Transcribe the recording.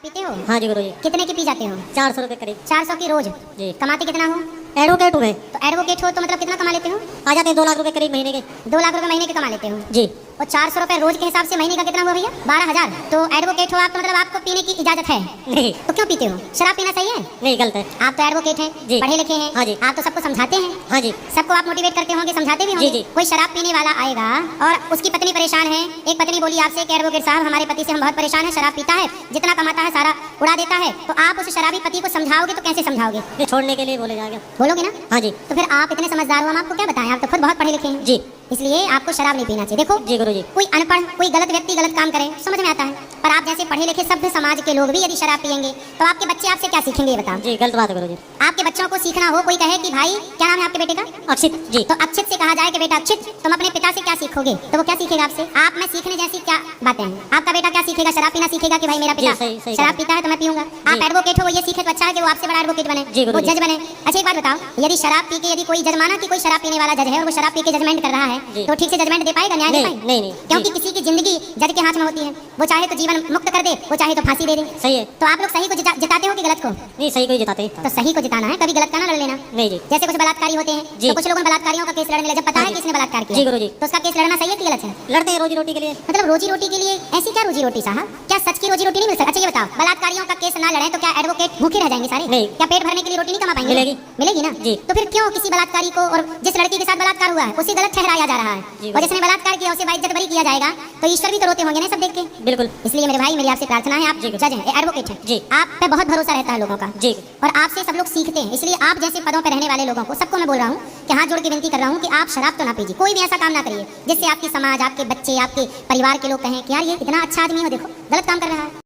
पीते हो? हाँ जी गुरुजी। कितने की पी जाते हो? 400 रुपए करीब। 400 की रोज? जी। कमाते कितना हो? एडवोकेट हूँ मैं। तो एडवोकेट हो तो मतलब कितना कमा लेते हो? आ जाते हैं 2 लाख रुपए करीब महीने के। 2 लाख रुपए महीने के कमा लेते हो जी। और 400 रुपए रोज के हिसाब से महीने का कितना हुआ भैया? 12,000। तो एडवोकेट हो आप तो मतलब आपको पीने की इजाजत है? नहीं। तो क्यों पीते हो? शराब पीना सही है? नहीं, गलत है। आप तो एडवोकेट हैं, जी। पढ़े लिखे हैं। हाँ जी। आप तो सबको समझाते हैं। हाँ जी। सबको आप मोटिवेट करते होंगे, समझाते भी होंगे। जी, जी। कोई शराब पीने वाला आएगा और उसकी पत्नी परेशान है, एक पत्नी बोली आपसे कि एडवोकेट साहब हमारे पति से हम बहुत परेशान है, शराब पीता है, जितना कमाता है सारा उड़ा देता है, तो आप उस शराबी पति को समझाओगे तो कैसे समझाओगे? ये छोड़ने के लिए बोले जाएगा। बोलोगे ना? हाँ जी। तो फिर आप इतने समझदार हो, हम आपको क्या बताएं, आप तो खुद बहुत पढ़े लिखे हैं। जी। इसलिए आपको शराब नहीं पीना चाहिए। देखो जी गुरुजी। कोई अनपढ़ कोई गलत व्यक्ति गलत काम करे समझ में आता है, पर आप जैसे पढ़े लिखे सभ्य समाज के लोग भी यदि शराब पिएंगे तो आपके बच्चे आपसे क्या सीखेंगे ये बताओ? जी, गलत बात है गुरुजी। आपके बच्चों को सीखना हो, कोई कहे कि भाई क्या नाम है आपके बेटे का? अक्षित जी। तो अक्षित से कहा जाए कि बेटा अक्षित तुम अपने पिता से क्या सीखोगे, तो वो क्या सीखेगा आपसे? आप में सीखने जैसी क्या बातें हैं? आपका बेटा क्या सीखेगा? शराब पीना सीखेगा कि भाई मेरा पिता सही शराब पीता है तो मैं पीऊंगा। आप एडवोकेट हो, वो ये सीखे तो अच्छा है कि वो आपसे बड़ा एडवोकेट बने, जी, वो जज बने। अच्छा एक बात बताओ, यदि शराब पी के यदि कोई जज माना कि कोई शराब पीने वाला जज है और वो शराब पी के जजमेंट कर रहा है तो ठीक से जजमेंट दे पाएगा? न्याय दे पाएगा? नहीं। क्योंकि किसी की जिंदगी जज के हाथ में होती है, वो चाहे तो जीवन मुक्त कर दे, वो चाहे तो फांसी दे दे। सही है। तो आप लोग सही को जिताते हो कि गलत को? नहीं, सही को ही जिताते हैं। तो सही को जिताना है, कभी गलत का ना लड़ लेना। नहीं जी। जैसे कुछ बलात्कारी होते हैं जी। तो कुछ लोगों बलात्कारियों का केस लड़ने लगे, जब पता है कि इसने बलात्कार किया जी गुरुजी। तो उसका केस लड़ना सही है कि गलत है? लड़ते हैं रोजी रोटी के लिए। मतलब रोजी रोटी के लिए? ऐसी क्या रोजी रोटी साहब, क्या सच की रोजी रोटी नहीं मिल सकती? अच्छा ये बताओ, बलात्कारियों का केस ना लड़े तो क्या एडवोकेट भूखे रह जाएंगे सारे? नहीं। क्या पेट भरने के लिए रोटी नहीं कमा पाएंगे? मिलेगी। मिलेगी ना जी। तो फिर क्यों किसी बलात्कारी को और जिस लड़की के साथ बलात्कार हुआ है उसे गलत ठहराया जा रहा है, और जिसने बलात्कार किया उसे बाइज्जत बरी किया जाएगा? तो ईश्वर भी तो रोते होंगे ना सब देख के। बिल्कुल। इसलिए मेरे भाई मेरी आपसे प्रार्थना है, आप जज हैं, एडवोकेट हैं, जी। आप पे बहुत भरोसा रहता है लोगों का जी। और आपसे सब लोग सीखते हैं, इसलिए आप जैसे पदों पर रहने वाले लोगों को सबको मैं बोल रहा हूँ कि हाथ जोड़ के विनती कर रहा हूँ कि आप शराब तो ना पीजिए, कोई भी ऐसा काम ना करिए जिससे आपकी समाज, आपके बच्चे, आपके परिवार के लोग कहें कि यार ये इतना अच्छा आदमी हो, देखो गलत काम कर रहा है।